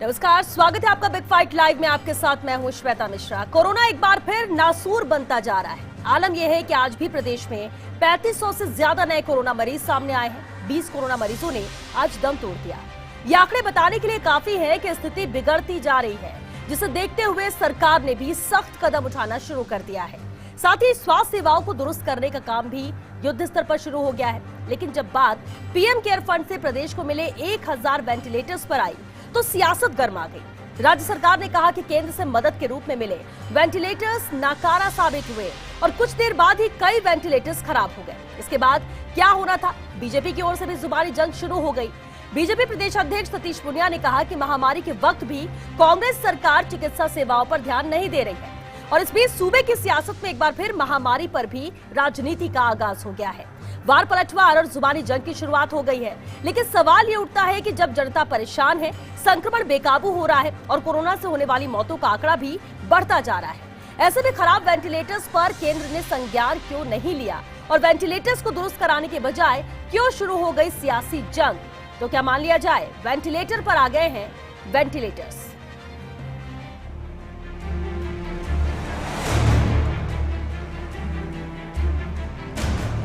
नमस्कार, स्वागत है आपका बिग फाइट लाइव में। आपके साथ मैं हूं श्वेता मिश्रा। कोरोना एक बार फिर नासूर बनता जा रहा है। आलम यह है कि आज भी प्रदेश में 3500 से ज्यादा नए कोरोना मरीज सामने आए हैं। 20 कोरोना मरीजों ने आज दम तोड़ दिया। ये आंकड़े बताने के लिए काफी है कि स्थिति बिगड़ती जा रही है, जिसे देखते हुए सरकार ने भी सख्त कदम उठाना शुरू कर दिया है। साथ ही स्वास्थ्य सेवाओं को दुरुस्त करने का काम भी युद्ध स्तर पर शुरू हो गया है। लेकिन जब बात पीएम केयर फंड से प्रदेश को मिले 1000 वेंटिलेटर्स पर आई तो सियासत गर्मा गई। राज्य सरकार ने कहा कि केंद्र से मदद के रूप में मिले वेंटिलेटर्स नाकारा साबित हुए और कुछ देर बाद ही कई वेंटिलेटर्स खराब हो गए। इसके बाद क्या होना था? बीजेपी की ओर से भी जुबानी जंग शुरू हो गई। बीजेपी प्रदेश अध्यक्ष सतीश पूनिया ने कहा कि महामारी के वक्त भी कांग्रेस सरकार चिकित्सा सेवाओं पर ध्यान नहीं दे रही है और इस बीच सूबे की सियासत में एक बार फिर महामारी पर भी राजनीति का आगाज हो गया है। वार पलटवार और जुबानी जंग की शुरुआत हो गई है। लेकिन सवाल ये उठता है कि जब जनता परेशान है, संक्रमण बेकाबू हो रहा है और कोरोना से होने वाली मौतों का आंकड़ा भी बढ़ता जा रहा है, ऐसे में खराब वेंटिलेटर्स पर केंद्र ने संज्ञान क्यों नहीं लिया और वेंटिलेटर्स को दुरुस्त कराने के बजाय क्यों शुरू हो गई सियासी जंग? तो क्या मान लिया जाए वेंटिलेटर पर आ गए हैं वेंटिलेटर्स?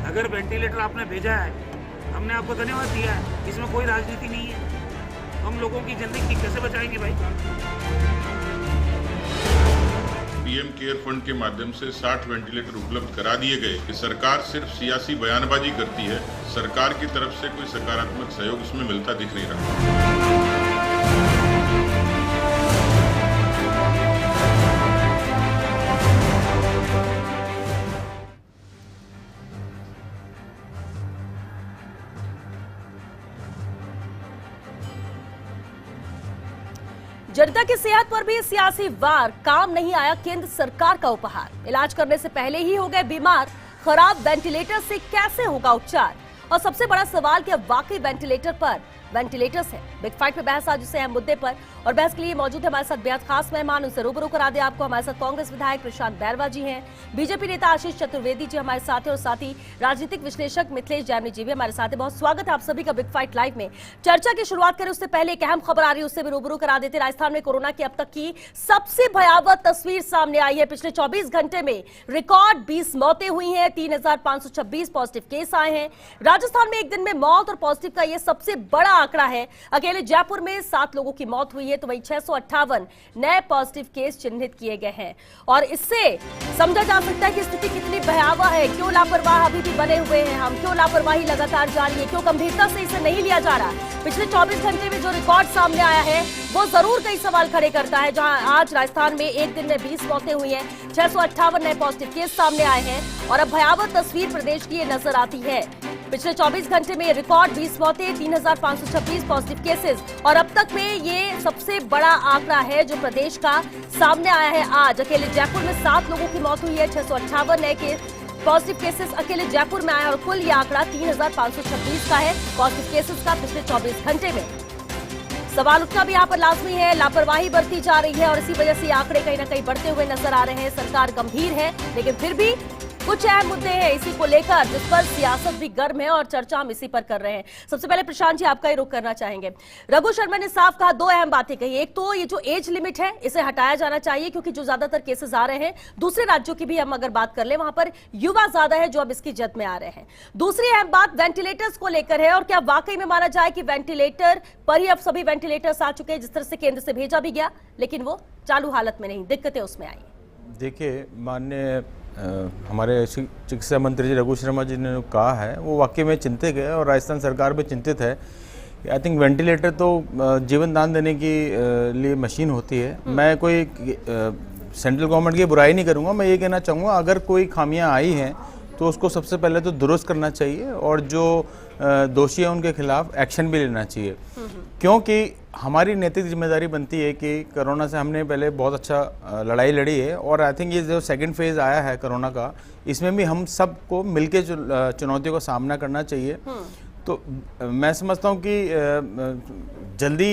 अगर वेंटिलेटर आपने भेजा है, हमने आपको धन्यवाद दिया है। इसमें कोई राजनीति नहीं है। हम लोगों की जिंदगी कैसे बचाएंगे भाई? पीएम केयर फंड के माध्यम से 60 वेंटिलेटर उपलब्ध करा दिए गए कि सरकार सिर्फ सियासी बयानबाजी करती है। सरकार की तरफ से कोई सकारात्मक सहयोग इसमें मिलता दिख नहीं रहा। जनता की सेहत पर भी सियासी वार। काम नहीं आया केंद्र सरकार का उपहार। इलाज करने से पहले ही हो गए बीमार। खराब वेंटिलेटर से कैसे होगा उपचार? और सबसे बड़ा सवाल कि वाकई वेंटिलेटर्स है। बिग फाइट में बहस आज इस अहम मुद्दे पर, और बहस के लिए मौजूद है हमारे साथ बेहद खास मेहमान। उनसे रूबरू करा दे आपको। हमारे साथ कांग्रेस विधायक प्रशांत बैरवा जी हैं, बीजेपी नेता आशीष चतुर्वेदी जी हमारे साथ हैं, और साथ ही राजनीतिक विश्लेषक मिथिलेश जैमिनी जी भी हमारे साथ हैं। बहुत स्वागत है आप सभी का बिग फाइट लाइव में। चर्चा की शुरुआत करें उससे पहले एक अहम खबर आ रही है, उससे भी रूबरू करा देते। राजस्थान में कोरोना की अब तक की सबसे भयावह तस्वीर सामने आई है। पिछले 24 घंटे में रिकॉर्ड 20 मौतें हुई हैं, 3526 पॉजिटिव केस आए हैं। राजस्थान में एक दिन में मौत और पॉजिटिव का यह सबसे बड़ा आंकड़ा है। अकेले जयपुर में 7 लोगों की मौत हुई है, तो वहीं 658 नए पॉजिटिव केस चिन्हित किए गए हैं। और इससे समझा जा सकता है कि स्थिति कितनी भयावह है। क्यों लापरवाह अभी भी बने हुए हैं हम? क्यों लापरवाही लगातार जारी है? क्यों गंभीरता से इसे नहीं लिया जा रहा? पिछले 24 घंटे में जो रिकॉर्ड सामने आया है वो जरूर कई सवाल खड़े करता है। जहां आज राजस्थान में एक दिन में 20 मौतें हुई हैं, 658 नए पॉजिटिव केस सामने आए हैं और अब भयावह तस्वीर प्रदेश की नजर आती है। पिछले 24 घंटे में रिकॉर्ड 20 मौतें, 3526 पॉजिटिव केसेस, और अब तक में ये सबसे बड़ा आंकड़ा है जो प्रदेश का सामने आया है। आज अकेले जयपुर में 7 लोगों की मौत हुई है, 658 नए पॉजिटिव केसेस अकेले जयपुर में आए और कुल ये आंकड़ा 3526 का है पॉजिटिव केसेस का पिछले 24 घंटे में। सवाल उठना भी यहाँ पर लाजमी है। लापरवाही बढ़ती जा रही है और इसी वजह से आंकड़े कहीं ना कहीं बढ़ते हुए नजर आ रहे हैं। सरकार गंभीर है, लेकिन फिर भी कुछ अहम मुद्दे हैं इसी को लेकर जिस पर सियासत भी गर्म है और चर्चा हम इसी पर कर रहे हैं। सबसे पहले प्रशांत जी आपका ही रुख करना चाहेंगे। रघु शर्मा ने साफ कहा, 2 अहम बातें कही। एक तो ये जो एज लिमिट है इसे हटाया जाना चाहिए, क्योंकि जो ज्यादातर केसेस आ रहे हैं दूसरे राज्यों की भी हम अगर बात कर ले, वहां पर युवा ज्यादा है जो अब इसकी जद में आ रहे हैं। दूसरी अहम बात वेंटिलेटर्स को लेकर है, और क्या वाकई में माना जाए कि वेंटिलेटर पर ही अब सभी वेंटिलेटर्स आ चुके हैं, जिस तरह से केंद्र से भेजा भी गया लेकिन वो चालू हालत में नहीं, दिक्कतें उसमें आई। देखिए, माननीय हमारे चिकित्सा मंत्री जी रघु शर्मा जी ने कहा है वो वाकई में चिंतित है और राजस्थान सरकार भी चिंतित है। आई थिंक वेंटिलेटर तो जीवन दान देने की लिए मशीन होती है। मैं कोई सेंट्रल गवर्नमेंट की बुराई नहीं करूँगा। मैं ये कहना चाहूँगा अगर कोई खामियां आई हैं तो उसको सबसे पहले तो दुरुस्त करना चाहिए और जो दोषी है उनके खिलाफ एक्शन भी लेना चाहिए, क्योंकि हमारी नैतिक जिम्मेदारी बनती है कि कोरोना से हमने पहले बहुत अच्छा लड़ाई लड़ी है और आई थिंक ये जो सेकंड फेज़ आया है कोरोना का, इसमें भी हम सबको मिलके चुनौतियों का सामना करना चाहिए। तो मैं समझता हूँ कि जल्दी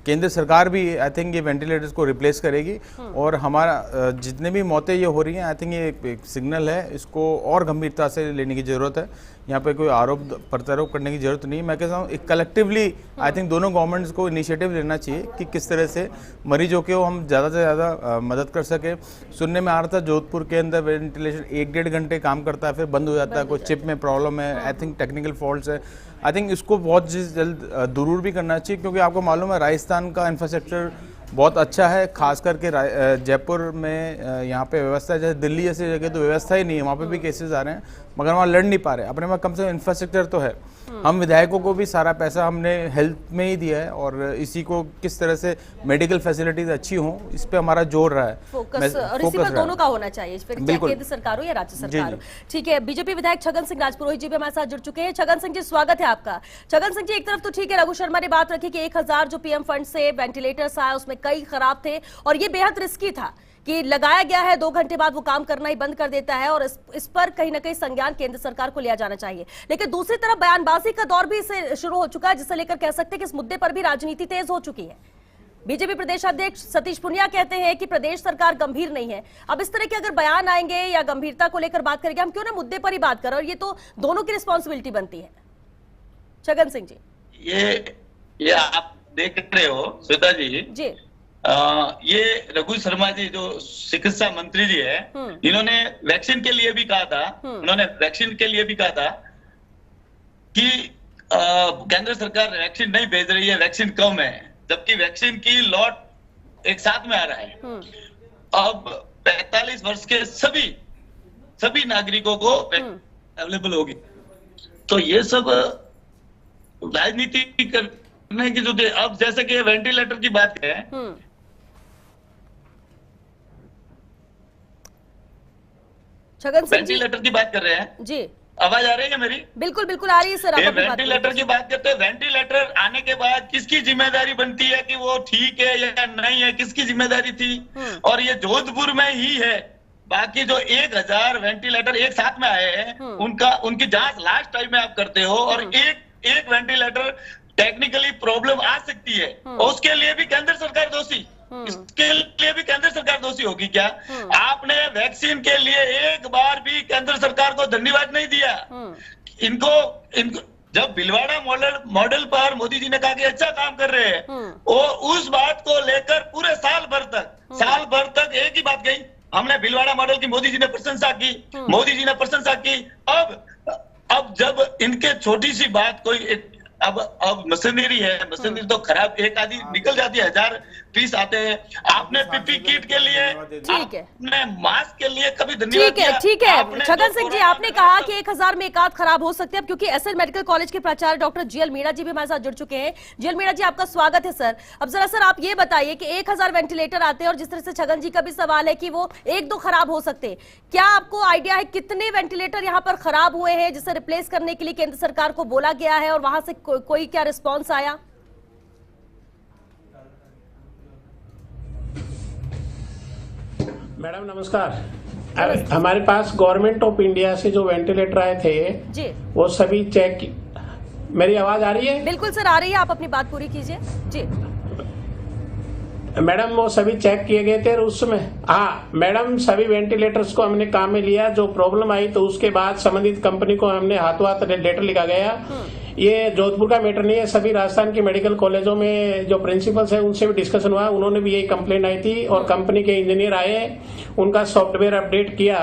केंद्र सरकार भी आई थिंक ये वेंटिलेटर्स को रिप्लेस करेगी और हमारा जितने भी मौतें ये हो रही हैं आई थिंक ये एक सिग्नल है, इसको और गंभीरता से लेने की ज़रूरत है। यहाँ पे कोई आरोप प्रत्यारोप करने की जरूरत नहीं है। मैं कहता हूँ एक कलेक्टिवली आई थिंक दोनों गवर्नमेंट्स को इनिशिएटिव लेना चाहिए कि किस तरह से मरीजों के हम ज़्यादा से ज़्यादा मदद कर सके। सुनने में आ रहा था जोधपुर के अंदर वेंटिलेशन 1-1.5 घंटे काम करता है फिर बंद हो जाता है, कोई चिप में प्रॉब्लम है, आई थिंक टेक्निकल फॉल्ट्स है। आई थिंक इसको बहुत जल्द दूर भी करना चाहिए, क्योंकि आपको मालूम है राजस्थान का इंफ्रास्ट्रक्चर बहुत अच्छा है, खास करके जयपुर में यहाँ पे व्यवस्था है। जैसे दिल्ली जैसी जगह तो व्यवस्था ही नहीं है, वहाँ पे भी केसेस आ रहे हैं मगर वहाँ लड़ नहीं पा रहे। अपने वहाँ कम से कम इंफ्रास्ट्रक्चर तो है। हम विधायकों को भी सारा पैसा हमने हेल्थ में ही दिया है और इसी को किस तरह से मेडिकल फैसिलिटीज अच्छी हों इस पे हमारा जोर रहा है। फोकस और इसी पर दोनों का होना चाहिए, फिर चाहे केंद्र सरकार हो या राज्य सरकार हो। ठीक है, बीजेपी विधायक छगन सिंह राजपुरोहित जी भी हमारे साथ जुड़ चुके हैं। छगन सिंह जी, स्वागत है आपका। छगन सिंह जी, एक तरफ तो ठीक है, रघु शर्मा ने बात रखी कि 1000 जो पीएम फंड से वेंटिलेटर्स आए उसमें कई खराब थे और ये बेहद रिस्की था कि लगाया गया है 2 घंटे बाद वो काम करना ही बंद कर देता है और इस पर कहीं ना कहीं संज्ञान केंद्र सरकार को लिया जाना चाहिए। लेकिन दूसरी तरफ बयानबाजी का दौर भी इसे शुरू हो चुका है, जिसे लेकर कह सकते हैं कि इस मुद्दे पर भी राजनीति तेज हो चुकी है। बीजेपी प्रदेश अध्यक्ष सतीश पुनिया कहते हैं कि प्रदेश सरकार गंभीर नहीं है। अब इस तरह के अगर बयान आएंगे या गंभीरता को लेकर बात करेंगे, हम क्यों ना मुद्दे पर ही बात करें, और ये तो दोनों की रिस्पॉन्सिबिलिटी बनती है। छगन सिंह जी, ये आप देख रहे हो श्वेता जी, ये रघु शर्मा जी जो चिकित्सा मंत्री जी है, इन्होंने वैक्सीन के लिए भी कहा था, कि केंद्र सरकार वैक्सीन नहीं भेज रही है, वैक्सीन कम है, जबकि वैक्सीन की लॉट एक साथ में आ रहा है। अब 45 वर्ष के सभी नागरिकों को अवेलेबल होगी। तो ये सब राजनीति करने की जो अब जैसे कि वेंटिलेटर की बात है, वेंटिलेटर की बात कर रहे हैं जी, आवाज आ रही है मेरी? बिल्कुल बिल्कुल आ रही है सर। वेंटिलेटर की बात करते हैं, वेंटिलेटर आने के बाद किसकी जिम्मेदारी बनती है कि वो ठीक है या नहीं है, किसकी जिम्मेदारी थी? और ये जोधपुर में ही है। बाकी जो 1000 वेंटिलेटर एक साथ में आए हैं उनकी जांच लास्ट टाइम में आप करते हो, और एक वेंटिलेटर टेक्निकली प्रॉब्लम आ सकती है और उसके लिए भी केंद्र सरकार दोषी, इसके लिए भी केंद्र सरकार दोषी होगी क्या? आपने वैक्सीन के लिए एक बार भी केंद्र सरकार को धन्यवाद नहीं दिया। इनको जब भिलवाड़ा मॉडल पर मोदी जी ने कहा कि अच्छा काम कर रहे हैं, और उस बात को लेकर पूरे साल भर तक एक ही बात कही, हमने भिलवाड़ा मॉडल की मोदी जी ने प्रशंसा की। अब जब इनके छोटी सी बात कोई अब मशीनरी है, मशीनरी तो खराब एक आधी निकल जाती है, 1000 पीस आते हैं। आपने पीपी किट के लिए, ठीक है, आपने मास्क के लिए कभी धन्यवाद दिया? ठीक है छगन सिंह जी, आपने कहा कि 1000 में एक आध खराब हो सकते हैं। अब क्योंकि एसएल मेडिकल कॉलेज के प्राचार्य डॉक्टर जीएल मीणा जी भी हमारे साथ जुड़ चुके हैं। जीएल मीणा जी, आपका स्वागत है सर। अब जरा सर आप ये बताइए कि 1000 वेंटिलेटर आते हैं और जिस तरह से छगन जी का भी सवाल है कि वो 1-2 खराब हो सकते हैं, क्या आपको आइडिया है कितने वेंटिलेटर यहाँ पर खराब हुए हैं जिसे रिप्लेस करने के लिए केंद्र सरकार को बोला गया है और वहां से कोई क्या रिस्पॉन्स आया? मैडम नमस्कार। हमारे पास गवर्नमेंट ऑफ इंडिया से जो वेंटिलेटर आए थे जी, वो सभी चेक। मेरी आवाज आ रही है? बिल्कुल सर आ रही है, आप अपनी बात पूरी कीजिए जी। मैडम वो सभी चेक किए गए थे और उसमें मैडम सभी वेंटिलेटर्स को हमने काम में लिया। जो प्रॉब्लम आई तो उसके बाद संबंधित कंपनी को हमने हाथों हाथ लेटर लिखा गया। ये जोधपुर का मैटर नहीं है, सभी राजस्थान के मेडिकल कॉलेजों में जो प्रिंसिपल्स है उनसे भी डिस्कशन हुआ, उन्होंने भी यही कंप्लेंट आई थी और कंपनी के इंजीनियर आए, उनका सॉफ्टवेयर अपडेट किया।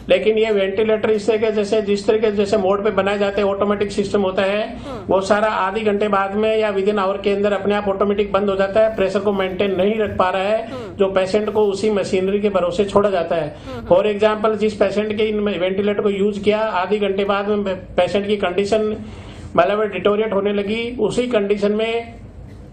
लेकिन ये वेंटिलेटर इस तरह के जिस तरीके जैसे मोड पे बनाए जाते हैं, ऑटोमेटिक सिस्टम होता है, वो सारा आधे घंटे बाद में या विद इन आवर के अंदर अपने आप ऑटोमेटिक बंद हो जाता है। प्रेशर को मेंटेन नहीं रख पा रहा है, जो पेशेंट को उसी मशीनरी के भरोसे छोड़ा जाता है। फॉर एग्जाम्पल, जिस पेशेंट के वेंटिलेटर को यूज किया, आधे घंटे बाद में पेशेंट की कंडीशन मतलब डिटोरिएट होने लगी। उसी कंडीशन में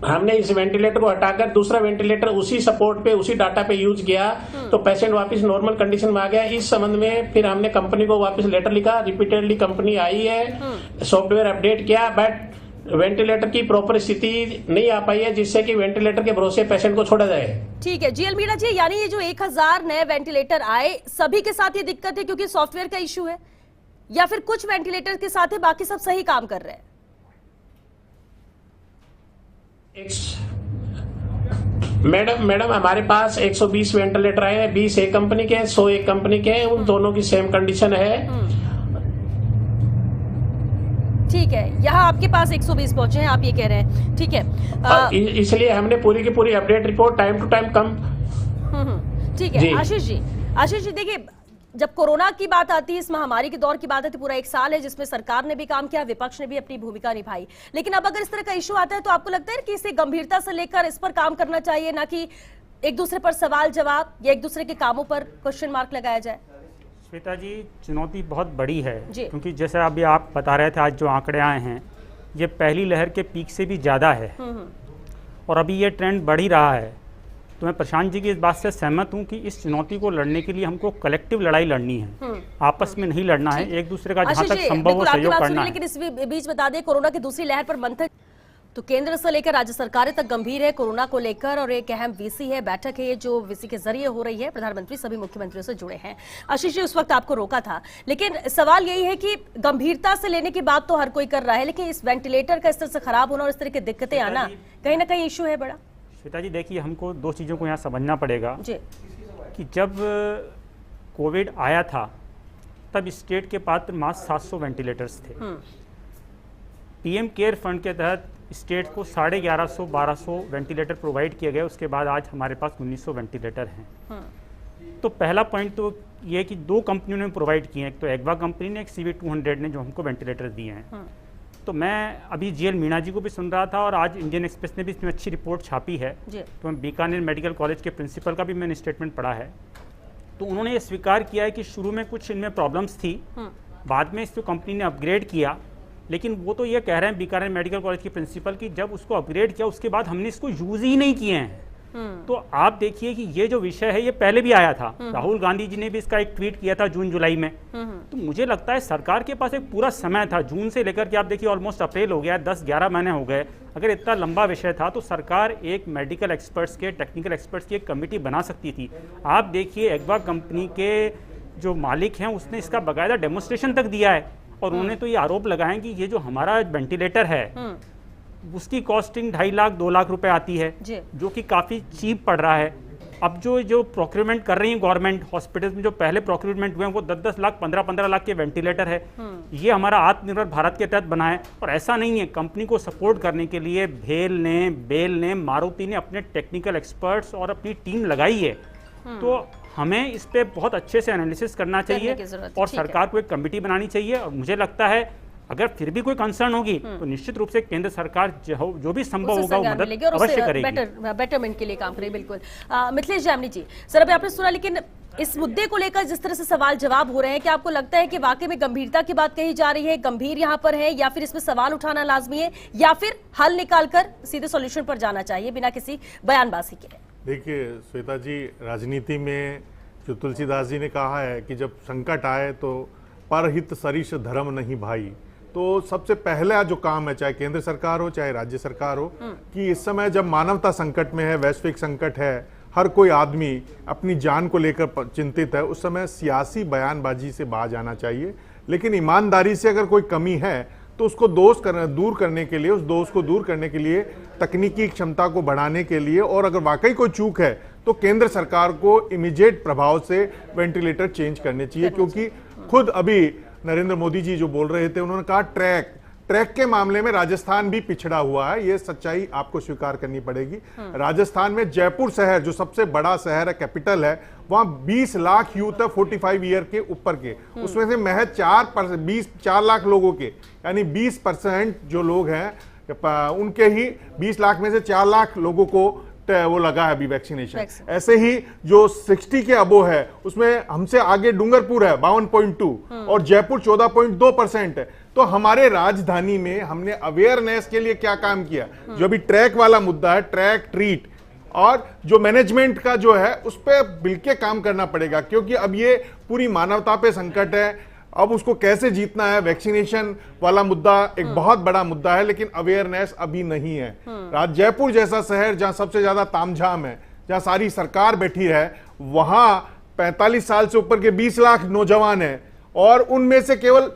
हमने इस वेंटिलेटर को हटाकर दूसरा वेंटिलेटर उसी सपोर्ट पे, उसी डाटा पे यूज किया, तो पेशेंट वापस नॉर्मल कंडीशन में आ गया। इस संबंध में फिर हमने कंपनी को वापस लेटर लिखा, रिपीटेडली कंपनी आई है, सॉफ्टवेयर अपडेट किया, बट वेंटिलेटर की प्रॉपर स्थिति नहीं आ पाई है जिससे कि वेंटिलेटर के भरोसे पेशेंट को छोड़ा जाए। ठीक है जीएल मीणा जी, यानी ये जो 1000 नए वेंटिलेटर आए, सभी के साथ ये दिक्कत है क्योंकि सॉफ्टवेयर का इश्यू है, या फिर कुछ वेंटिलेटर के साथ है बाकी सब सही काम कर रहे हैं? मैडम हमारे पास 120 वेंटिलेटर आए हैं, 20 एक कंपनी के हैं, 100 एक कंपनी के हैं, उन दोनों की सेम कंडीशन है। ठीक है, यहाँ आपके पास 120 पहुंचे हैं, आप ये कह रहे हैं, ठीक है। इसलिए हमने पूरी की पूरी update report time to time कम। ठीक है आशीष जी देखिए, जब कोरोना की बात आती है, इस महामारी के दौर की बात आती है, पूरा एक साल है जिसमें सरकार ने भी काम किया, विपक्ष ने भी अपनी भूमिका निभाई, लेकिन अब अगर इस तरह का इश्यू आता है तो आपको लगता है कि इसे गंभीरता से लेकर इस पर काम करना चाहिए, ना कि एक दूसरे पर सवाल जवाब या एक दूसरे के कामों पर क्वेश्चन मार्क लगाया जाए? श्वेता जी, चुनौती बहुत बड़ी है, क्योंकि जैसे अभी आप बता रहे थे, आज जो आंकड़े आए हैं ये पहली लहर के पीक से भी ज़्यादा है और अभी ये ट्रेंड बढ़ ही रहा है। तो मैं प्रशांत जी की इस बात से सहमत हूं कि इस चुनौती को लड़ने के लिए हमको कलेक्टिव लड़ाई लड़नी है, आपस में नहीं लड़ना है, एक दूसरे का जहां तक संभव हो सहयोग करना है। लेकिन इस बीच बता दें, कोरोना की दूसरी लहर पर मंथन तो केंद्र से लेकर राज्य सरकारें तक गंभीर है कोरोना को लेकर, और एक अहम वीसी है, बैठक है जो वीसी के जरिए हो रही है, प्रधानमंत्री सभी मुख्यमंत्रियों से जुड़े हैं। आशीष जी, उस वक्त आपको रोका था, लेकिन सवाल यही है कि गंभीरता से लेने की बात तो हर कोई कर रहा है, लेकिन इस वेंटिलेटर का इस तरह से खराब होना और इस तरह की दिक्कतें आना कहीं ना कहीं इश्यू है बड़ा। श्वेता जी देखिए, हमको दो चीज़ों को यहाँ समझना पड़ेगा जी। कि जब कोविड आया था तब स्टेट के पास मात्र 700 वेंटिलेटर्स थे। पीएम केयर फंड के तहत स्टेट को 1150-1200 वेंटिलेटर प्रोवाइड किए गए, उसके बाद आज हमारे पास 1900 वेंटिलेटर हैं। तो पहला पॉइंट तो ये कि दो कंपनियों ने प्रोवाइड किए हैं, एक तो एग्वा कंपनी ने, एक CV200 ने, जो हमको वेंटिलेटर दिए हैं। तो मैं अभी GL मीणा जी को भी सुन रहा था और आज इंडियन एक्सप्रेस ने भी इसमें अच्छी रिपोर्ट छापी है। तो मैं बीकानेर मेडिकल कॉलेज के प्रिंसिपल का भी मैंने स्टेटमेंट पढ़ा है, तो उन्होंने ये स्वीकार किया है कि शुरू में कुछ इनमें प्रॉब्लम्स थी, बाद में इसको कंपनी ने अपग्रेड किया, लेकिन वो तो ये कह रहे हैं बीकानेर मेडिकल कॉलेज के प्रिंसिपल की जब उसको अपग्रेड किया उसके बाद हमने इसको यूज ही नहीं किए हैं। तो आप देखिए कि ये जो विषय है ये पहले भी आया था, राहुल गांधी जी ने भी इसका एक ट्वीट किया था जून जुलाई में। तो मुझे लगता है सरकार के पास एक पूरा समय था, जून से लेकर के आप देखिए ऑलमोस्ट अप्रैल हो गया, 10-11 महीने हो गए। अगर इतना लंबा विषय था तो सरकार एक मेडिकल एक्सपर्ट्स के, टेक्निकल एक्सपर्ट्स की एक कमेटी बना सकती थी। आप देखिए एग्वा कंपनी के जो मालिक हैं उसने इसका बाकायदा डेमोन्स्ट्रेशन तक दिया है, और उन्होंने तो ये आरोप लगाए कि ये जो हमारा वेंटिलेटर है उसकी कॉस्टिंग 2.5 लाख 2 लाख रुपए आती है, जो कि काफ़ी चीप पड़ रहा है। अब जो प्रोक्योरमेंट कर रही है गवर्नमेंट हॉस्पिटल्स में, जो पहले प्रोक्योरमेंट हुए हैं वो 10-10 लाख 15-15 लाख के वेंटिलेटर है। ये हमारा आत्मनिर्भर भारत के तहत बना है, और ऐसा नहीं है, कंपनी को सपोर्ट करने के लिए भेल ने, बेल ने, मारुति ने अपने टेक्निकल एक्सपर्ट्स और अपनी टीम लगाई है। तो हमें इस पे बहुत अच्छे से एनालिसिस करना चाहिए और सरकार को एक कमेटी बनानी चाहिए। और मुझे लगता है अगर फिर भी कोई कंसर्न होगी तो निश्चित रूप से केंद्र सरकार जो भी संभव होगा वो मदद अवश्य करेगी, बेटरमेंट के लिए काम करेगी। बिल्कुल। मिथिलेश जामनी जी, सर अभी आपने सुना, लेकिन इस मुद्दे को लेकर जिस तरह से सवाल जवाब हो रहे हैं, क्या आपको लगता है कि वाकई में गंभीरता की बात कही जा रही है, गंभीर यहाँ पर है, या फिर इसमें सवाल उठाना लाजमी है, या फिर हल निकालकर सीधे सॉल्यूशन पर जाना चाहिए बिना किसी बयानबाजी के? देखिए श्वेता जी, राजनीति में जो तुलसीदास जी ने कहा है कि जब संकट आए तो परहित सरिष धर्म नहीं भाई, तो सबसे पहला जो काम है, चाहे केंद्र सरकार हो चाहे राज्य सरकार हो, कि इस समय जब मानवता संकट में है, वैश्विक संकट है, हर कोई आदमी अपनी जान को लेकर चिंतित है, उस समय सियासी बयानबाजी से बाज आना चाहिए। लेकिन ईमानदारी से अगर कोई कमी है तो उसको दूर करने के लिए, उस दोष को दूर करने के लिए, तकनीकी क्षमता को बढ़ाने के लिए, और अगर वाकई कोई चूक है तो केंद्र सरकार को इमीडिएट प्रभाव से वेंटिलेटर चेंज करने चाहिए। क्योंकि खुद अभी नरेंद्र मोदी जी जो बोल रहे थे, उन्होंने कहा ट्रैक के मामले में राजस्थान भी पिछड़ा हुआ है, ये सच्चाई आपको स्वीकार करनी पड़ेगी। राजस्थान में जयपुर शहर जो सबसे बड़ा शहर है, कैपिटल है, वहां 20 लाख यूथ है 45 ईयर के ऊपर के, उसमें से महज 4 लाख लोगों के, यानी 20% जो लोग हैं उनके ही 20 लाख में से 4 लाख लोगों को वो लगा है अभी वैक्सीनेशन। ऐसे ही जो 60 के अबो है उसमें हमसे आगे डूंगरपुर है 52 और जयपुर 14.2% है। तो हमारे राजधानी में हमने अवेयरनेस के लिए क्या काम किया, जो अभी ट्रैक वाला मुद्दा है, ट्रैक ट्रीट और जो मैनेजमेंट का जो है उस पर मिलके काम करना पड़ेगा। क्योंकि अब ये पूरी मानवता पे संकट है, अब उसको कैसे जीतना है। वैक्सीनेशन वाला मुद्दा एक बहुत बड़ा मुद्दा है, लेकिन अवेयरनेस अभी नहीं है। जयपुर जैसा शहर जहां सबसे ज्यादा तामझाम है, जहां सारी सरकार बैठी है, वहां 45 साल से ऊपर के 20 लाख नौजवान हैं और उनमें से केवल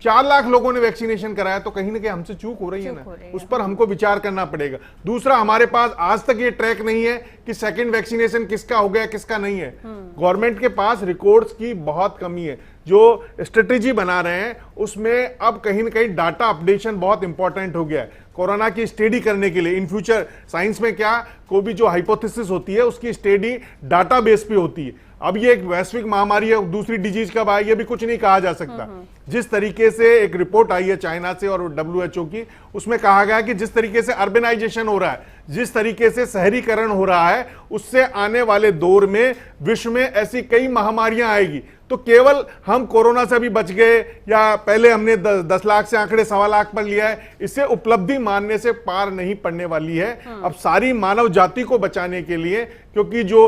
4 लाख लोगों ने वैक्सीनेशन कराया, तो कहीं ना कहीं हमसे चूक हो रही है ना, उस पर हमको विचार करना पड़ेगा। दूसरा, हमारे पास आज तक ये ट्रैक नहीं है कि सेकंड वैक्सीनेशन किसका हो गया किसका नहीं है। गवर्नमेंट के पास रिकॉर्ड्स की बहुत कमी है। जो स्ट्रेटेजी बना रहे हैं उसमें अब कहीं ना कहीं डाटा अपडेशन बहुत इंपॉर्टेंट हो गया है कोरोना की स्टडी करने के लिए। इन फ्यूचर साइंस में क्या, कोई भी जो हाइपोथेसिस होती है उसकी स्टडी डाटा बेस पे होती है। अब ये एक वैश्विक महामारी है, दूसरी डिजीज कब आए ये भी कुछ नहीं कहा जा सकता। जिस तरीके से एक रिपोर्ट आई है चाइना से और WHO की, उसमें कहा गया कि जिस तरीके से अर्बनाइजेशन हो रहा है, जिस तरीके से शहरीकरण हो रहा है, उससे आने वाले दौर में विश्व में ऐसी कई महामारियां आएगी। तो केवल हम कोरोना से भी बच गए या पहले हमने 10 लाख से आंकड़े 1.25 लाख पर लिया है, इससे उपलब्धि मानने से पार नहीं पड़ने वाली है। अब सारी मानव जाति को बचाने के लिए, क्योंकि जो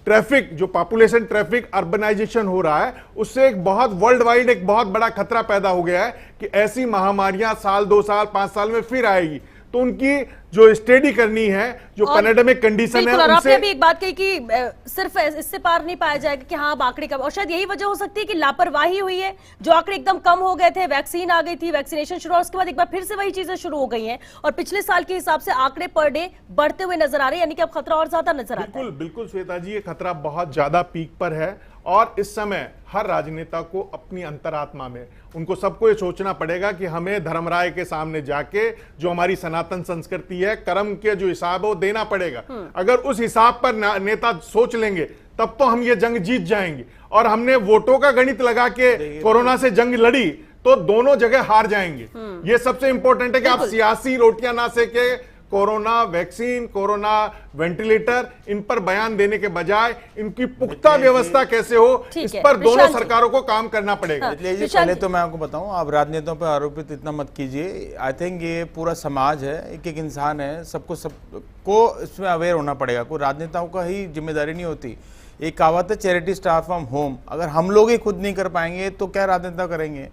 ट्रैफिक, जो पॉपुलेशन ट्रैफिक, अर्बनाइजेशन हो रहा है, उससे एक बहुत वर्ल्ड वाइड एक बहुत बड़ा खतरा पैदा हो गया है कि ऐसी महामारियां साल 2 साल 5 साल में फिर आएगी। तो उनकी जो स्टडी करनी है, जो पैंडेमिक कंडीशन है, और आपने भी एक बात कही कि सिर्फ इससे पार नहीं पाया जाएगा कि हाँ आंकड़े कम, और शायद यही वजह हो सकती है कि लापरवाही हुई है। जो आंकड़े एकदम कम हो गए थे, वैक्सीन आ गई थी, वैक्सीनेशन शुरू, और उसके बाद एक बार फिर से वही चीजें शुरू हो गई हैं और पिछले साल के हिसाब से आंकड़े पर डे बढ़ते हुए नजर आ रहे हैं, यानी कि अब खतरा और ज्यादा नजर आता है। बिल्कुल बिल्कुल श्वेता जी, ये खतरा बहुत ज्यादा पीक पर है और इस समय हर राजनेता को अपनी अंतरात्मा में उनको सबको ये सोचना पड़ेगा कि हमें धर्मराय के सामने जाके जो हमारी सनातन संस्कृति है, कर्म के जो हिसाब है वो देना पड़ेगा। अगर उस हिसाब पर नेता सोच लेंगे तब तो हम ये जंग जीत जाएंगे। और हमने वोटों का गणित लगा के कोरोना से जंग लड़ी तो दोनों जगह हार जाएंगे। ये सबसे इंपॉर्टेंट है कि आप सियासी रोटियां ना सेके, कोरोना वैक्सीन, कोरोना वेंटिलेटर, इन पर बयान देने के बजाय इनकी पुख्ता व्यवस्था कैसे हो, इस पर दोनों सरकारों को काम करना पड़ेगा। पहले तो मैं आपको बताऊं, आप राजनेताओं पर आरोपित इतना मत कीजिए। आई थिंक ये पूरा समाज है, एक एक इंसान है, सबको इसमें अवेयर होना पड़ेगा। कोई राजनेताओं का ही जिम्मेदारी नहीं होती। एक कहावत है, चैरिटी स्टार्ट फ्रॉम होम। अगर हम लोग ही खुद नहीं कर पाएंगे तो क्या राजनेता करेंगे?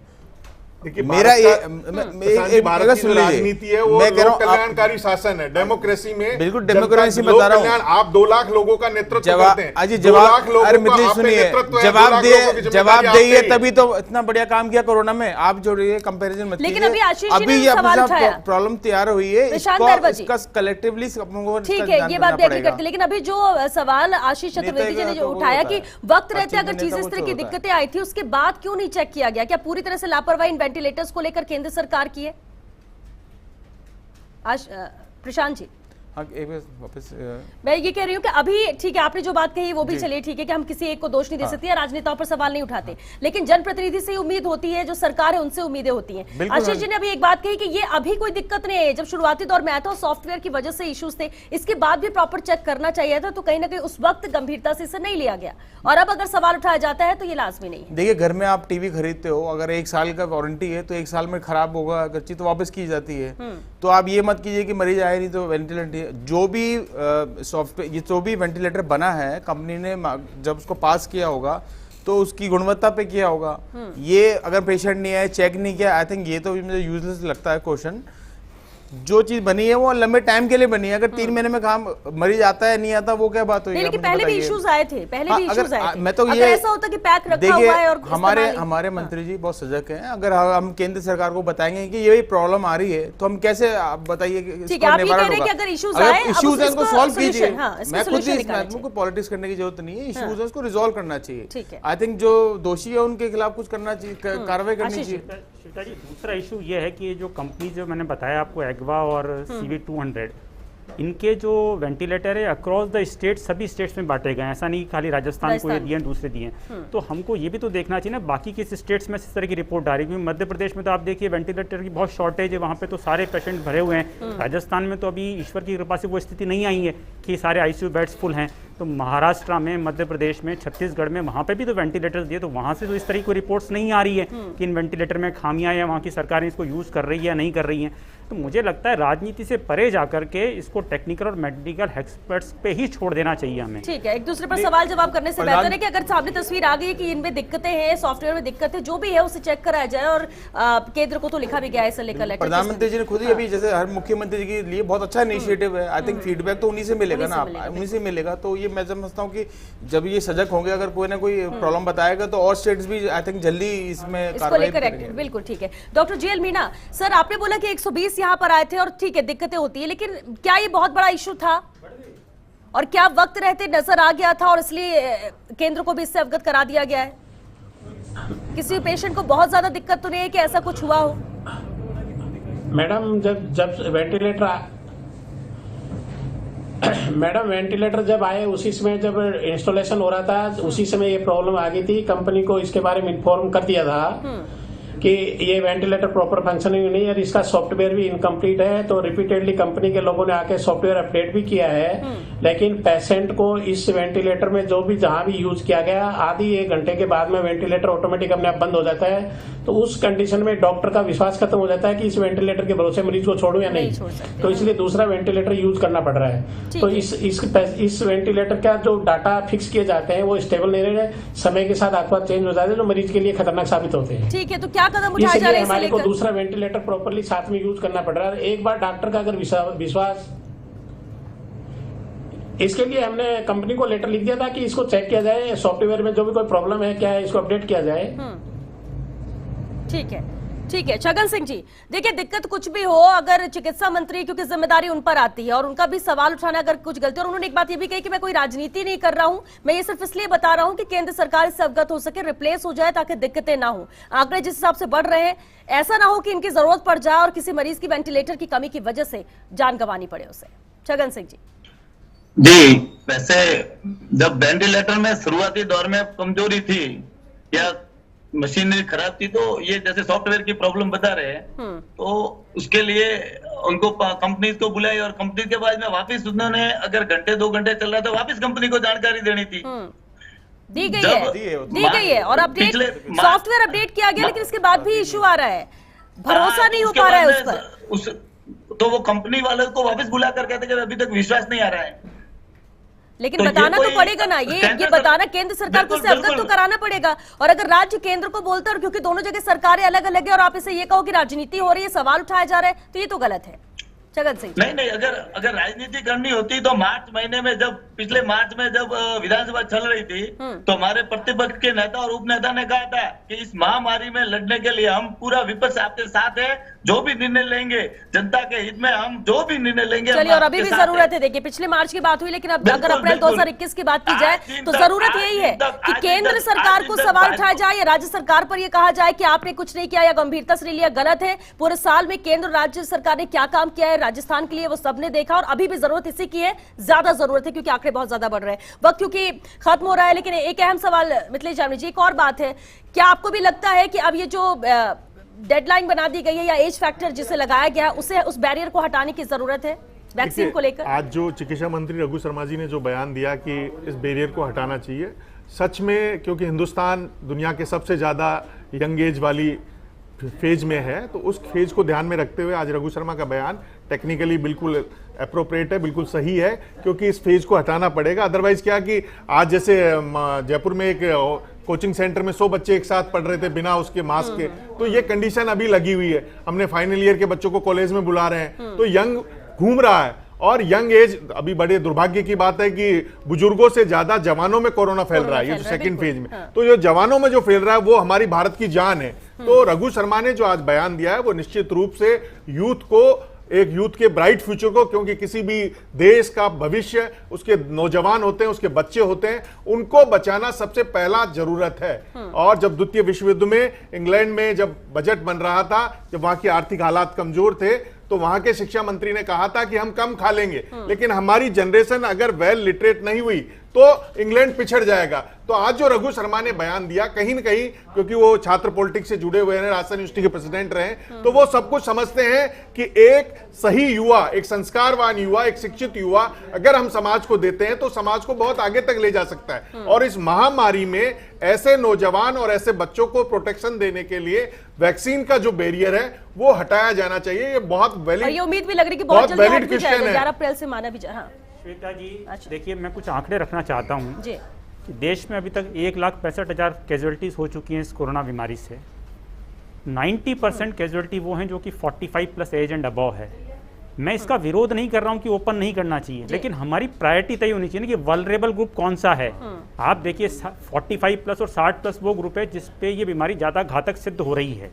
देखिए, मेरा राजनीति है वो लोक कल्याणकारी शासन है। डेमोक्रेसी में बिल्कुल डेमोक्रेसी बता रहा हूँ। आप 2 लाख लोगों का नेतृत्व करते हैं। अजी जवाब, अरे मित्र सुनिए, जवाब दिए तभी तो इतना बढ़िया काम किया कोरोना में। आप जोड़िए, कंपैरिजन मत कीजिए। लेकिन अभी आशीष जी ने सवाल उठाया, प्रॉब्लम तैयार हुई है, इसका कलेक्टिवली ठीक है, ये बात भी एग्री करते। लेकिन अभी जो सवाल आशीष चतुर्वेदी जी ने जो उठाया कि वक्त रहते अगर चीजें इस तरह की दिक्कतें आई थी, उसके बाद क्यों नहीं चेक किया गया? क्या पूरी तरह से लापरवाही वेंटिलेटर्स को लेकर केंद्र सरकार की है? प्रशांत जी, वापस मैं ये कह रही हूँ कि अभी ठीक है, आपने जो बात कही वो भी चलिए ठीक है कि हम किसी एक को दोष नहीं दे सकते, राजनेताओं पर सवाल नहीं उठाते, लेकिन जनप्रतिनिधि से उम्मीद होती है, जो सरकार है उनसे उम्मीदें होती हैं। आशीष जी ने अभी एक बात कही कि ये अभी कोई दिक्कत नहीं है, जब शुरुआती दौर में आया था सॉफ्टवेयर की वजह से इश्यूज थे, इसके बाद भी प्रॉपर चेक करना चाहिए था, तो कहीं ना कहीं उस वक्त गंभीरता से इसे नहीं लिया गया, और अब अगर सवाल उठाया जाता है तो ये लाजमी नहीं है। देखिए, घर में आप टीवी खरीदते हो, अगर 1 साल का वारंटी है तो 1 साल में खराब होगा अगर चीज तो वापस की जाती है। तो आप ये मत कीजिए कि मरीज आए नहीं तो वेंटिलेटर, जो भी सॉफ्टवेयर, ये जो भी वेंटिलेटर बना है कंपनी ने जब उसको पास किया होगा तो उसकी गुणवत्ता पे किया होगा। ये अगर पेशेंट नहीं आए, चेक नहीं किया, आई थिंक ये तो मुझे यूजलेस लगता है क्वेश्चन। जो चीज बनी है वो लंबे टाइम के लिए बनी है, अगर 3 महीने में काम मरीज आता है नहीं आता, वो क्या बात हुई? लेकिन पहले भी इश्यूज आए थे, पहले भी इश्यूज आए थे। मैं तो ये ऐसा होता कि पैक रखा हुआ है और हमारे मंत्री जी बहुत सजग हैं। अगर हम केंद्र सरकार को बताएंगे कि ये प्रॉब्लम आ रही है तो हम कैसे, आप बताइए इसका निवारण होगा? अगर इश्यूज आए, इश्यूज है उसको सॉल्व कीजिए। मैं खुद ही इस आदमी को पॉलिटिक्स करने की जरूरत नहीं है, इश्यूज है उसको रिजॉल्व करना चाहिए। आई थिंक जो दोषी है उनके खिलाफ कुछ करना चाहिए, कार्रवाई करनी चाहिए। दूसरा इशू ये है कि जो कंपनी जो मैंने बताया आपको, एग्वा और CV200, इनके जो वेंटिलेटर है अक्रॉस द स्टेट, सभी स्टेट्स में बांटे गए हैं। ऐसा नहीं खाली राजस्थान को ये दिए हैं, दूसरे दिए हैं। तो हमको ये भी तो देखना चाहिए ना बाकी किस स्टेट्स में इस तरह की रिपोर्ट आ रही है। मध्य प्रदेश में तो आप देखिए वेंटिलेटर की बहुत शॉर्टेज है, वहाँ पे तो सारे पेशेंट भरे हुए हैं। राजस्थान में तो अभी ईश्वर की कृपा से वो स्थिति नहीं आई है कि सारे ICU बेड्स फुल हैं। तो महाराष्ट्र में, मध्य प्रदेश में, छत्तीसगढ़ में, वहाँ पे भी तो वेंटिलेटर्स दिए, तो वहाँ से तो इस तरह की रिपोर्ट्स नहीं आ रही है कि इन वेंटिलेटर में खामियां या वहाँ की सरकारें इसको यूज़ कर रही है या नहीं कर रही हैं। तो मुझे लगता है राजनीति से परे जाकर के इसको टेक्निकल और मेडिकल एक्सपर्ट्स पे ही छोड़ देना चाहिए हमें। ठीक है, एक दूसरे पर सवाल जवाब करने से बेहतर है कि अगर सामने तस्वीर आ गई कि इनमें दिक्कतें हैं, सॉफ्टवेयर में दिक्कत है, जो भी है उसे चेक कराया जाए, और केंद्र को तो लिखा भी गया है इसे लेकर लेटर। प्रधानमंत्री जी ने खुद ही अभी, जैसे हर मुख्यमंत्री जी के लिए बहुत अच्छा इनिशिएटिव है, आई थिंक फीडबैक तो उन्हीं से मिलेगा ना, उन्हीं से मिलेगा, तो ये मैं समझता हूँ कि जब ये सजग होंगे, अगर कोई ना कोई प्रॉब्लम बताएगा तो और स्टेट्स भी आई थिंक जल्दी इसमें इसको लेकर एक्टिव। बिल्कुल ठीक है। डॉक्टर जीएल मीणा सर, आपने बोला कि 120 यहाँ पर आए थे और ठीक है दिक्कतें होती है, लेकिन क्या ये बहुत बड़ा इशू था और क्या वक्त रहते नजर आ गया था और इसलिए केंद्र को भी इससे अवगत करा दिया गया है? किसी पेशेंट को बहुत ज्यादा दिक्कत तो नहीं है कि ऐसा कुछ हुआ हो? मैडम वेंटिलेटर जब आए उसी समय जब इंस्टॉलेशन हो रहा था उसी समय ये प्रॉब्लम आ गई थी। कंपनी को इसके बारे में इन्फॉर्म कर दिया था कि ये वेंटिलेटर प्रॉपर फंक्शनिंग नहीं है और इसका सॉफ्टवेयर भी इनकम्प्लीट है। तो रिपीटेडली कंपनी के लोगों ने आके सॉफ्टवेयर अपडेट भी किया है, लेकिन पेशेंट को इस वेंटिलेटर में जो भी जहां भी यूज किया गया आधी 1 घंटे के बाद में वेंटिलेटर ऑटोमेटिक अपने आप बंद हो जाता है। तो उस कंडीशन में डॉक्टर का विश्वास खत्म हो जाता है कि इस वेंटिलेटर के भरोसे मरीज को छोड़ूं या नहीं, तो इसलिए दूसरा वेंटिलेटर यूज करना पड़ रहा है। तो इस वेंटिलेटर का जो डाटा फिक्स किए जाते हैं वो स्टेबल नहीं रहे, समय के साथ हाथ चेंज हो जाते हैं जो मरीज के लिए खतरनाक साबित होते हैं। ठीक है, तो क्या कदम उठाए जा रहे हैं? हमारे को दूसरा वेंटिलेटर प्रॉपर्ली साथ में यूज करना पड़ रहा है। एक बार डॉक्टर का अगर विश्वास, इसके लिए हमने कंपनी को लेटर लिख दिया था कि इसको चेक किया जाए, सॉफ्टवेयर में जो भी कोई प्रॉब्लम है क्या है इसको अपडेट किया जाए। ठीक है, ठीक है। छगन सिंह जी, देखिए दिक्कत कुछ भी हो, अगर चिकित्सा मंत्री, क्योंकि जिम्मेदारी उन पर आती है और उनका भी सवाल उठाना अगर कुछ गलती, और उन्होंने एक बात ये भी कही कि मैं कोई राजनीति नहीं कर रहा हूं, मैं ये सिर्फ इसलिए बता रहा हूं कि केंद्र सरकार इससे अवगत हो सके, रिप्लेस हो जाए ताकि दिक्कतें ना हो। आंकड़े जिस हिसाब से बढ़ रहे हैं, ऐसा ना हो कि इनकी जरूरत पड़ जाए और किसी मरीज की वेंटिलेटर की कमी की वजह से जान गंवानी पड़े उसे। छगन सिंह जी, वैसे जब वेंटिलेटर में शुरुआती दौर में कमजोरी थी या मशीनरी खराब थी, तो ये जैसे सॉफ्टवेयर की प्रॉब्लम बता रहे हैं, तो उसके लिए उनको कंपनी को बुलाई और कंपनी के बाद में वापस उन्होंने अगर घंटे 2 घंटे चल रहा था वापस कंपनी को जानकारी देनी थी। दी गई है और अपडेट सॉफ्टवेयर अपडेट किया गया, लेकिन इसके बाद भी इशू आ रहा है, भरोसा नहीं हो पा रहा है उस पर। तो वो कंपनी वाले को वापस बुला कर कहते कि अभी तक विश्वास नहीं आ रहा है। लेकिन बताना तो पड़ेगा ना, ये बताना केंद्र सरकार को इससे अवगत तो कराना पड़ेगा। और अगर राज्य केंद्र को बोलता है, क्योंकि दोनों जगह सरकारें अलग अलग है, और आप इसे ये कहो कि राजनीति हो रही है, सवाल उठाया जा रहा है, तो ये तो गलत है। छगन सिंह नहीं, अगर राजनीति करनी होती तो मार्च महीने में, जब पिछले मार्च में जब विधानसभा चल रही थी, तो हमारे प्रतिपक्ष के नेता और उपनेता ने कहा था कि इस महामारी में लड़ने के लिए हम पूरा विपक्ष आपके साथ है, जो भी निर्णय लेंगे जनता के हित में, हम जो भी निर्णय लेंगे। चलिए, और अभी भी जरूरत है, देखिए पिछले मार्च की बात हुई, लेकिन अब अगर अप्रैल 2021 की बात की जाए तो जरूरत यही है कि केंद्र सरकार को सवाल उठाया जाए या राज्य सरकार पर यह कहा जाए कि आपने कुछ नहीं किया या गंभीरता से लिया। गलत है, पूरे साल में केंद्र राज्य सरकार ने क्या काम किया है राजस्थान के लिए वो सबने देखा, और अभी भी जरूरत इसी की है, ज्यादा जरूरत है, क्योंकि आंकड़े बहुत ज्यादा बढ़ रहे हैं, वक्त क्योंकि खत्म हो रहा है। लेकिन एक अहम सवाल मिथिलेश जामनी जी, एक और बात है, क्या आपको भी लगता है कि अब ये जो डेडलाइन बना दी गई है या एज फैक्टर जिसे लगाया गया, उसे उस बैरियर को हटाने की जरूरत है वैक्सीन को लेकर? आज जो चिकित्सा मंत्री रघु शर्मा जी ने जो बयान दिया कि इस बैरियर को हटाना चाहिए, सच में, क्योंकि हिंदुस्तान दुनिया के सबसे ज्यादा यंग एज वाली फेज में है, तो उस फेज को ध्यान में रखते हुए आज रघु शर्मा का बयान टेक्निकली बिल्कुल अप्रोप्रिएट है, बिल्कुल सही है, क्योंकि इस फेज को हटाना पड़ेगा। अदरवाइज क्या कि आज जैसे जयपुर में एक कोचिंग सेंटर में 100 बच्चे एक साथ पढ़ रहे थे बिना उसके मास्क के, तो ये कंडीशन अभी लगी हुई है। हमने फाइनल ईयर के बच्चों को कॉलेज में बुला रहे हैं, तो यंग घूम रहा है, और यंग एज, अभी बड़े दुर्भाग्य की बात है कि बुजुर्गों से ज्यादा जवानों में कोरोना फैल रहा है, ये सेकंड फेज में। तो जो जवानों में जो फैल रहा है वो हमारी भारत की जान है। तो रघु शर्मा ने जो आज बयान दिया है वो निश्चित रूप से यूथ को, एक यूथ के ब्राइट फ्यूचर को, क्योंकि किसी भी देश का भविष्य उसके नौजवान होते हैं, उसके बच्चे होते हैं, उनको बचाना सबसे पहला जरूरत है। और जब द्वितीय विश्व युद्ध में इंग्लैंड में जब बजट बन रहा था, जब वहां की आर्थिक हालात कमजोर थे, तो वहां के शिक्षा मंत्री ने कहा था कि हम कम खा लेंगे, लेकिन हमारी जनरेशन अगर वेल लिटरेट नहीं हुई तो इंग्लैंड पिछड़ जाएगा। तो आज जो रघु शर्मा ने बयान दिया, कहीं न कहीं, क्योंकि वो छात्र पॉलिटिक्स से जुड़े हुए हैं, राजस्थान यूनिवर्सिटी के प्रेसिडेंट रहे, तो वो सब कुछ समझते हैं कि एक सही युवा, एक संस्कारवान युवा, एक शिक्षित युवा अगर हम समाज को देते हैं तो समाज को बहुत आगे तक ले जा सकता है। और इस महामारी में ऐसे नौजवान और ऐसे बच्चों को प्रोटेक्शन देने के लिए वैक्सीन का जो बैरियर है वो हटाया जाना चाहिए। ये बहुत वैलिड, ये उम्मीद भी लग रही है कि बहुत जल्दी वैलिड क्वेश्चन है। 11 अप्रैल से माना भी हाँ। श्वेता जी, देखिए मैं कुछ आंकड़े रखना चाहता हूँ जी। कि देश में अभी तक 1,65,000 कैजुअलिटीज हो चुकी हैं इस कोरोना बीमारी से। 90% कैजुअलिटी वो हैं जो कि 45 प्लस एज एंड अबव है। मैं इसका विरोध नहीं कर रहा हूं कि ओपन नहीं करना चाहिए, लेकिन हमारी प्रायोरिटी तय होनी चाहिए ना कि वल्नरेबल ग्रुप कौन सा है। आप देखिए 45+ और 60+ वो ग्रुप है जिसपे ये बीमारी ज्यादा घातक सिद्ध हो रही है।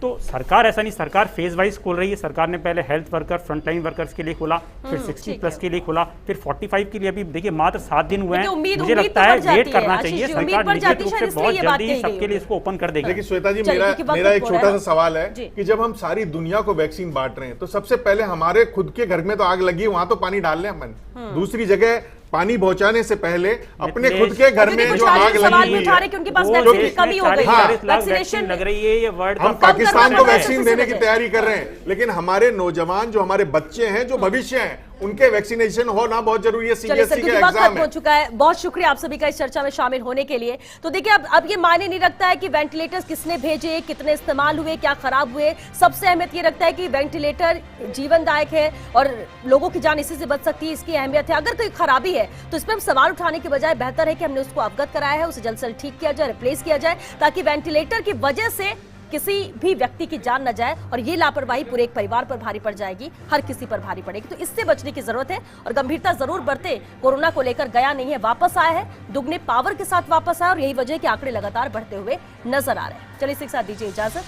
तो सरकार ऐसा नहीं, सरकार फेज वाइज खोल रही है। सरकार ने पहले हेल्थ वर्कर, फ्रंटलाइन वर्कर्स के लिए खोला, फिर 60+ के लिए खोला, फिर 45 के लिए। अभी देखिए मात्र 7 दिन हुए हैं, मुझे लगता है वेट करना चाहिए। सरकार निश्चित रूप से बहुत जल्दी सबके लिए इसको ओपन कर देगी। लेकिन श्वेता जी, मेरा एक छोटा सा सवाल है कि जब हम सारी दुनिया को वैक्सीन बांट रहे हैं तो सबसे पहले हमारे खुद के घर में तो आग लगी, वहां तो पानी डाल लें अपन। दूसरी जगह पानी पहुंचाने से पहले अपने खुद के घर में जो आग लगी हुई है, उनके पास वैक्सीन की कमी हो गई है, वैक्सीनेशन लग रही है। ये वर्ल्ड हम पाकिस्तान को वैक्सीन देने की तैयारी कर रहे हैं, लेकिन हमारे नौजवान जो हमारे बच्चे हैं, जो भविष्य हैं, उनके वैक्सीनेशन होना बहुत जरूरी है। सीबीएसई का एग्जाम हो चुका है। बहुत शुक्रिया आप सभी का इस चर्चा में शामिल होने के लिए। तो देखिए अब ये मायने नहीं रखता है कि वेंटिलेटर्स किसने भेजे, कितने इस्तेमाल हुए, क्या खराब हुए। सबसे अहमियत ये रखता है कि वेंटिलेटर जीवनदायक है और लोगों की जान इसी से बच सकती है, इसकी अहमियत है। अगर कोई खराबी है तो इस पर हम सवाल उठाने के बजाय बेहतर है कि हमने उसको अवगत कराया है, उसे जल्द से जल्द ठीक किया जाए, रिप्लेस किया जाए, ताकि वेंटिलेटर की वजह से किसी भी व्यक्ति की जान न जाए और ये लापरवाही पूरे एक परिवार पर भारी पड़ जाएगी, हर किसी पर भारी पड़ेगी। तो इससे बचने की जरूरत है और गंभीरता जरूर बरते। कोरोना को लेकर गया नहीं है, वापस आया है, दुगने पावर के साथ वापस आया और यही वजह है कि आंकड़े लगातार बढ़ते हुए नजर आ रहे हैं। चलिए इसके साथ दीजिए इजाजत,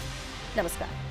नमस्कार।